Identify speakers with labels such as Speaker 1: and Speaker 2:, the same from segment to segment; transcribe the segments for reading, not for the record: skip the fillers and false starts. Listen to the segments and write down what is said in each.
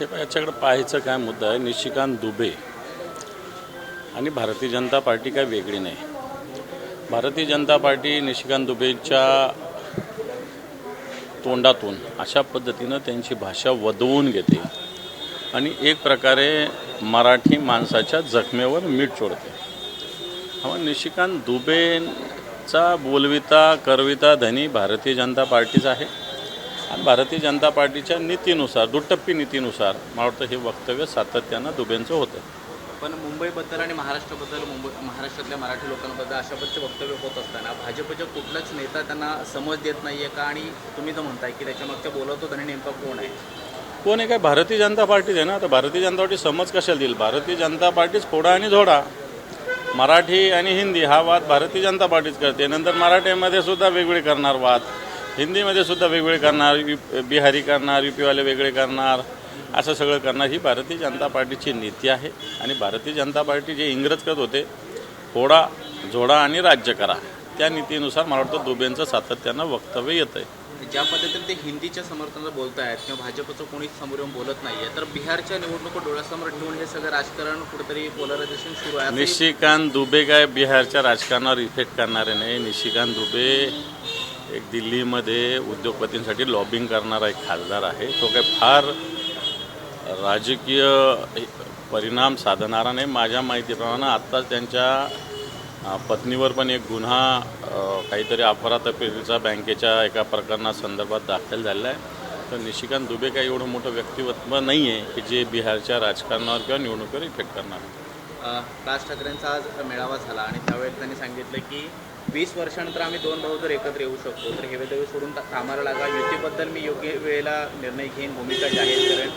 Speaker 1: हे याच्याकडे पाहायचं काय मुद्दा आहे. निशिकांत दुबे आणि भारतीय जनता पार्टी काय वेगळी नाही. भारतीय जनता पार्टी निशिकांत दुबेच्या तोंडातून अशा पद्धतीनं त्यांची भाषा वदवून घेते आणि एक प्रकारे मराठी माणसाच्या जखमेवर मीठ चोळते. निशिकांत दुबेंचा बोलविता करविता धनी भारतीय जनता पार्टीच आहे आणि भारतीय जनता पार्टीच्या नीतीनुसार दुटप्पी नीतीनुसार मला वाटतं हे वक्तव्य सातत्यानं दुबेंचं होतं.
Speaker 2: पण मुंबईबद्दल आणि महाराष्ट्राबद्दल महाराष्ट्रातल्या मराठी लोकांबद्दल अशा पद्धतीचे वक्तव्य होत असताना भाजपचा कुठलाच नेता त्यांना समज देत नाही आहे का? आणि तुम्ही तर म्हणताय की त्याच्यामागच्या बोलवतो त्यांनी नेमका कोण आहे?
Speaker 1: कोण आहे काय? भारतीय जनता पार्टीच आहे ना. आता भारतीय जनता पार्टी समज कशाला देईल? भारतीय जनता पार्टीच फोडा आणि झोडा. मराठी आणि हिंदी हा वाद भारतीय जनता पार्टीच करते. नंतर मराठीमध्ये सुद्धा वेगवेगळे करणार वाद, हिंदीमध्ये सुद्धा वेगवेगळे करणार, बिहारी करणार, यूपीवाले वेगळे करणार, असं सगळं करणार ही भारतीय जनता पार्टीची नीती आहे. आणि भारतीय जनता पार्टी जे इंग्रज करत होते फोडा जोडा आणि राज्य करा, त्या नीतीनुसार मला वाटतं दुबेंचं सातत्यानं वक्तव्य येतं आहे.
Speaker 2: ज्या पद्धतीने ते हिंदीच्या समर्थनाला बोलत आहेत किंवा भाजपचं कोणीच समोर येऊन बोलत नाही आहे, तर बिहारच्या निवडणुका डोळ्यासमोर ठेवून हे सगळं राजकारण कुठेतरी पोलरायझेशन सुरू आहे.
Speaker 1: निशिकांत दुबे काय बिहारच्या राजकारणावर इफेक्ट करणारे नाही. निशिकांत दुबे एक दिल्लीमध्ये उद्योगपतींसाठी लॉबिंग करणारा एक खासदार आहे. तो काय फार राजकीय परिणाम साधणारा नाही. माझ्या माहितीप्रमाणे आत्ताच त्यांच्या पत्नीवर पण एक गुन्हा काहीतरी अफरातफरीचा बँकेच्या एका प्रकरणासंदर्भात दाखल झालेला आहे. तर निशिकांत दुबे काही एवढं मोठं व्यक्तिमत्व नाही आहे की जे बिहारच्या राजकारणावर किंवा निवडणुकीवर इफेक्ट करणार.
Speaker 2: राज ठाकरेंचा आज मेळावा झाला आणि त्यावेळेस त्यांनी सांगितलं की 20 वर्षानंतर आम्ही दोन भाऊ जर एकत्र येऊ शकतो तर हे वेळेला सोडून कामाला लागा. युतीबद्दल मी योग्य वेळेला निर्णय घेईन, भूमिका जाहीर करेन.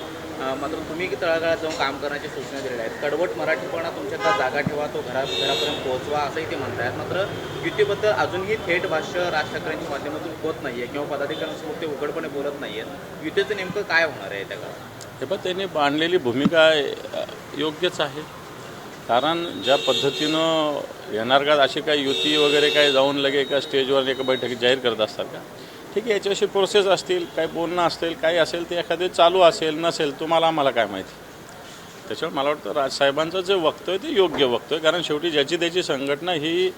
Speaker 2: मात्र तुम्ही तळागाळात जाऊन काम करण्याच्या सूचना दिलेल्या आहेत. कडवट मराठीपणा तुमच्याकडे जागा ठेवा, तो घरापर्यंत पोहोचवा असंही ते म्हणत आहेत. मात्र युतीबद्दल अजूनही थेट भाष्य राज ठाकरेंच्या माध्यमातून होत नाही आहे किंवा पदाधिकाऱ्यांसमोर ते उघडपणे बोलत नाही आहेत. युतीचं नेमकं काय होणार आहे त्या काळात?
Speaker 1: हे पण त्यांनी बांधलेली भूमिका योग्यच आहे. कारण ज्या पद्धतीनं येणार का अशी काही युती वगैरे काय जाऊन लगे एका स्टेजवर एका बैठकीत जाहीर करत असतात का? ठीक आहे, याच्याविषयी प्रोसेस असतील, काही बोलणं असतील, काही असेल ते एखादे चालू असेल नसेल तुम्हाला आम्हाला काय माहिती. त्याच्यामुळे मला वाटतं राजसाहेबांचं जे वक्तव्य ते योग्य वक्तव्य. कारण शेवटी ज्याची त्याची संघटना ही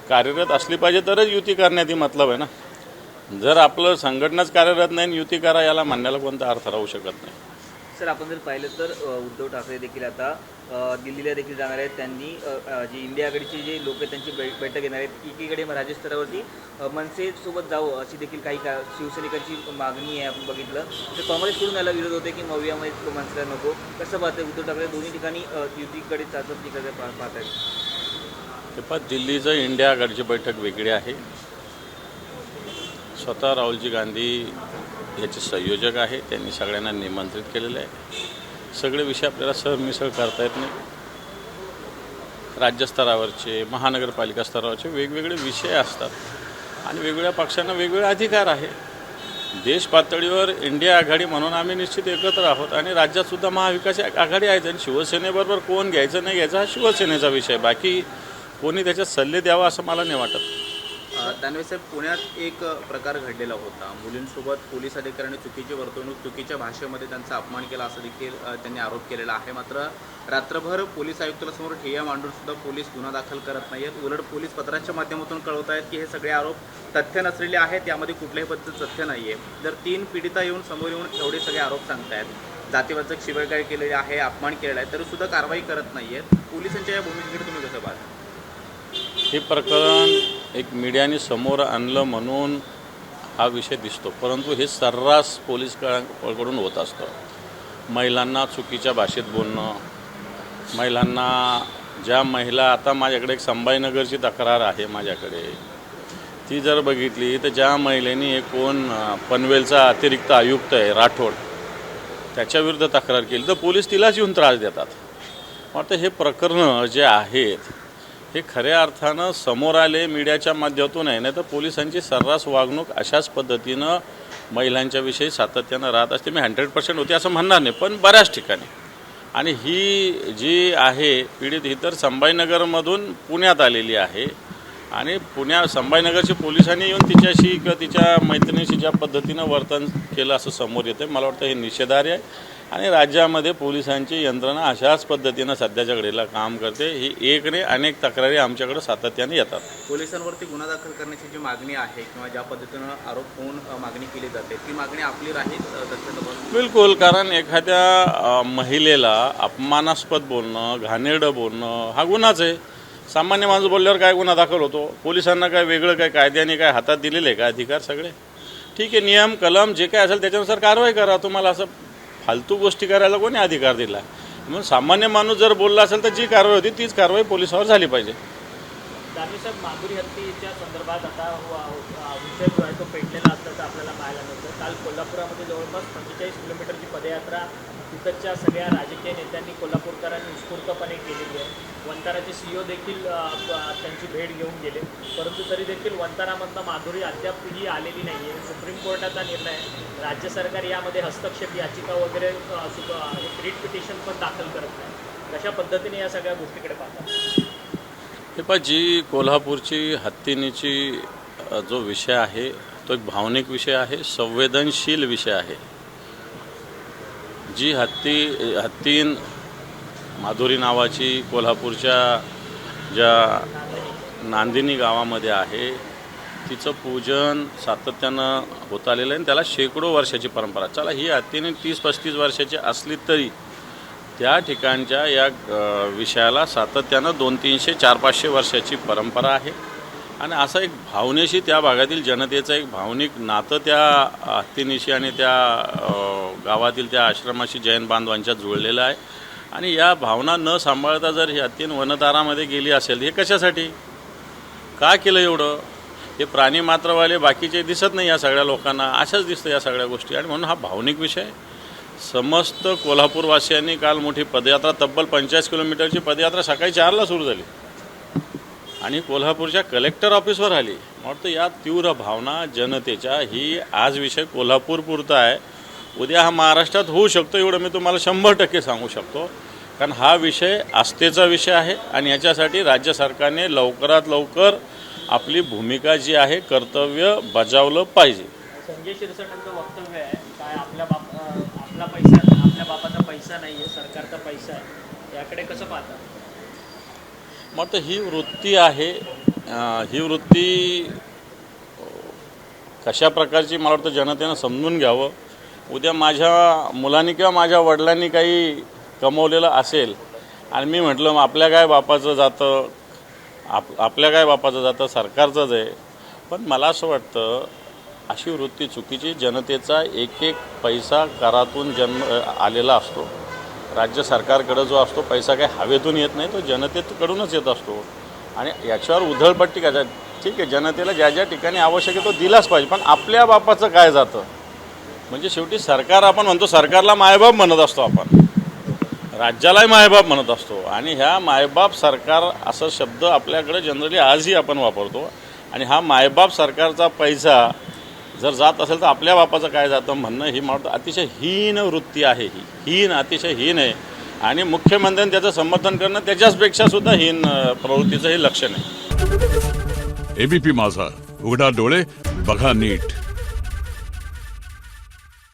Speaker 1: कार्यरत असली पाहिजे तरच युती करण्यात मतलब आहे ना. जर आपलं संघटनाच कार्यरत नाही आणि युती करा याला म्हणण्याला कोणता अर्थ राहू शकत नाही.
Speaker 2: सर, आपण जर पाहिलं तर उद्धव ठाकरे देखील आता दिल्लीला देखील जाणार आहेत. त्यांनी जी इंडिया आघाडीचे जे लोक आहेत त्यांची बैठक घेणार आहेत. एकीकडे राज्य स्तरावरती मनसेसोबत जावं अशी देखील काही शिवसैनिकांची मागणी आहे. आपण बघितलं तर काँग्रेसकडून याला विरोध होते की मवियामध्ये मनसेला नको. कसं पाहतं उद्धव ठाकरे दोन्ही ठिकाणी युतीकडे चाचपणीकडे पाहत आहेत?
Speaker 1: ते पण दिल्लीचं इंडिया आघाडीची बैठक वेगळी आहे. स्वतः राहुलजी गांधी याचे संयोजक आहे. त्यांनी सगळ्यांना निमंत्रित केलेलं आहे. सगळे विषय आपल्याला सरमिसळ करता येत नाही. राज्यस्तरावरचे महानगरपालिका स्तरावरचे वेगवेगळे विषय असतात आणि वेगवेगळ्या पक्षांना वेगवेगळे अधिकार आहे. देश पातळीवर इंडिया आघाडी म्हणून आम्ही निश्चित एकत्र आहोत आणि राज्यातसुद्धा महाविकास आघाडी आहे. आणि शिवसेनेबरोबर कोण घ्यायचं नाही घ्यायचा हा शिवसेनेचा विषय. बाकी कोणी त्याच्यात सल्ले द्यावा असं मला नाही वाटत.
Speaker 2: दानवे, पुण्यात एक प्रकार घडलेला होता. मुलींसोबत पोलीस अधिकाऱ्यांनी चुकीची वर्तवणूक, चुकीच्या भाषेमध्ये त्यांचा अपमान केला असं देखील त्यांनी आरोप केलेला आहे. मात्र रात्रभर पोलीस आयुक्ताला समोर ठिय्या मांडून सुद्धा पोलीस गुन्हा दाखल करत नाही आहेत. उलट पोलीस पत्राच्या माध्यमातून कळवत आहेत की हे सगळे आरोप तथ्य नसलेले आहेत, यामध्ये कुठल्याही पद्धतीचं तथ्य नाही आहे. जर 3 पीडिता येऊन समोर येऊन एवढे सगळे आरोप सांगतायत, जातीवाचक शिवीगाळ केलेली आहे, अपमान केलेला आहे, तरीसुद्धा कारवाई करत नाही आहेत. पोलिसांच्या या भूमिकेकडे तुम्ही कसं पाहता?
Speaker 1: हे प्रकरण एक मीडियाने समोर आणलं म्हणून हा विषय दिसतो, परंतु हे सर्रास पोलिसांकडून होत असतं. महिलांना चुकीच्या भाषेत बोलणं, महिलांना ज्या महिला आता माझ्याकडे एक संभाजीनगरची तक्रार आहे माझ्याकडे, ती जर बघितली तर ज्या महिलेनी एक कोण पनवेलचा अतिरिक्त आयुक्त आहे राठोड त्याच्याविरुद्ध तक्रार केली तर पोलीस तिलाच येऊन त्रास देतात. वाटतं हे प्रकरणं जे आहेत हे खऱ्या अर्थानं समोर आले मीडियाच्या माध्यमातून आहे. नाही तर पोलिसांची सर्रास वागणूक अशाच पद्धतीनं महिलांच्या विषयी सातत्यानं राहत असते. मी 100% होते असं म्हणणार नाही, पण बऱ्याच ठिकाणी. आणि ही जी आहे पीडित ही तर संभाजीनगरमधून पुण्यात आलेली आहे आणि संभाजीनगरच्या पोलिसांनी येऊन तिच्याशी किंवा तिच्या मैत्रिणीशी ज्या पद्धतीनं वर्तन केलं असं समोर येतं. मला वाटतं हे निषेधार्ह आहे. आणि राज्यामध्ये पोलिसांची यंत्रणा अशाच पद्धतीनं सध्याच्या घडीला काम करते. ही एक नाही अनेक तक्रारी आमच्याकडे सातत्याने येतात.
Speaker 2: पोलिसांवरती गुन्हा दाखल करण्याची जी मागणी आहे किंवा ज्या पद्धतीनं आरोप होऊन मागणी केली जाते ती मागणी आपली राहील दत्त?
Speaker 1: बिलकुल, कारण एखाद्या महिलेला अपमानास्पद बोलणं, घाणेरडं बोलणं हा गुन्हाच आहे. सामान्य माणूस बोलल्यावर काय गुन्हा दाखल होतो? पोलिसांना काय वेगळं काय कायद्याने काय हातात दिलेले आहे का अधिकार सगळे? ठीक आहे, नियम कलम जे काय असेल त्याच्यानुसार कारवाई करा. तुम्हाला असं फालतू गोष्टी करायला कोणी अधिकार दिला? म्हणून सामान्य माणूस जर बोलला असेल तर जी कारवाई होती तीच कारवाई पोलिसावर झाली पाहिजे.
Speaker 3: दानवे साहेब, माधुरी हत्येच्या संदर्भात आता विषय जो आहे तो पेटलेला असल्याचं आपल्याला पाहायला मिळतं. काल कोल्हापुरामध्ये जवळपास 45 किलोमीटरची पदयात्रा तिकडच्या सगळ्या राजकीय नेत्यांनी कोल्हापूरकरांनी उत्स्फूर्तपणे केलेली आहे. वंताराचे CEO देखील त्यांची भेट घेऊन गेले, परंतु तरी देखील वंतारामधनं माधुरी अद्यापही आलेली नाही आहे. सुप्रीम कोर्टाचा निर्णय, राज्य सरकार यामध्ये हस्तक्षेप याचिका वगैरे एक रिट पिटिशन पण दाखल करत नाही. कशा पद्धतीने या सगळ्या गोष्टीकडे पाहतात?
Speaker 1: हे पहा, जी कोल्हापूरची हत्तीनीची जो विषय आहे तो एक भावनिक विषय आहे, संवेदनशील विषय आहे. जी हत्तीन माधुरी नावाची कोल्हापूरच्या ज्या नांदिनी गावामध्ये आहे तिचं पूजन सातत्यानं होत आलेलं आहे आणि त्याला शेकडो वर्षाची परंपरा. चला, ही हत्तीने 30-35 वर्षाची असली तरी त्या ठिकाणच्या या विषयाला सातत्यानं 200-300-400-500 वर्षाची परंपरा आहे. आणि असं एक भावनेशी त्या भागातील जनतेचं एक भावनिक नातं त्या हत्तीनीशी आणि त्या गावातील त्या आश्रमाशी जैन बांधवांच्या जुळलेलं आहे. आणि या भावना न सांभाळता जर ही हत्तीन वनतारामध्ये गेली असेल, हे कशासाठी का केलं एवढं? हे प्राणी मात्रवाले बाकीचे दिसत नाही या सगळ्या लोकांना, अशाच दिसतं या सगळ्या गोष्टी. आणि म्हणून हा भावनिक विषय. समस्त कोल्हापूरवासियांनी काल मोठी पदयात्रा, तब्बल 50 किलोमीटरची पदयात्रा सकाळी 4ला सुरू झाली आणि कोल्हापूरच्या कलेक्टर ऑफिसवर आली. मला वाटतं या तीव्र भावना जनतेच्या, ही आज विषय कोल्हापूर पुरता आहे, उद्या हा महाराष्ट्रात होऊ शकतो एवढं मी तुम्हाला 100% सांगू शकतो. कारण हा विषय आस्थेचा विषय आहे आणि याच्यासाठी राज्य सरकारने लवकरात लवकर आपली भूमिका जी आहे कर्तव्य बजावलं पाहिजे.
Speaker 3: संजय शिरसाटांचं वक्तव्य आहे काय, आपला पैसा, आपल्या बापाचा पैसा नाही आहे, सरकारचा पैसा आहे, याकडे कसं पाहता?
Speaker 1: मग ही वृत्ती आहे, ही वृत्ती कशा प्रकारची मला वाटतं जनतेनं समजून घ्यावं. उद्या माझ्या मुलांनी किंवा माझ्या वडिलांनी काही कमवलेलं असेल आणि मी म्हटलं मग आपल्या काय बापाचं जातं, आपल्या काय बापाचं जातं, सरकारचंच आहे. पण मला असं वाटतं अशी वृत्ती चुकीची. जनतेचा एक एक पैसा करातून आलेला असतो. राज्य सरकारकडं जो असतो पैसा काही हवेतून येत नाही, तो जनतेकडूनच येत असतो. आणि याच्यावर उधळपट्टी काय, ठीक आहे, जनतेला ज्या ज्या ठिकाणी आवश्यक आहे तो दिलाच पाहिजे, पण आपल्या बापाचं काय जातं? म्हणजे शेवटी सरकार, आपण म्हणतो सरकारला मायबाप म्हणत असतो, आपण राज्यालाही मायबाप म्हणत असतो. आणि ह्या मायबाप सरकार असा शब्द आपल्याकडे जनरली आजही आपण वापरतो. आणि हा मायबाप सरकारचा पैसा जर जात असेल तर आपल्या बापाचं काय जातं म्हणणं, ही मला अतिशय हीन वृत्ती आहे. ही अतिशय हीन आहे. आणि मुख्यमंत्र्यांनी त्याचं समर्थन करणं त्याच्याचपेक्षा सुद्धा हीन प्रवृत्तीचं हे लक्षण आहे.
Speaker 4: ABP माझा, उघडा डोळे बघा नीट.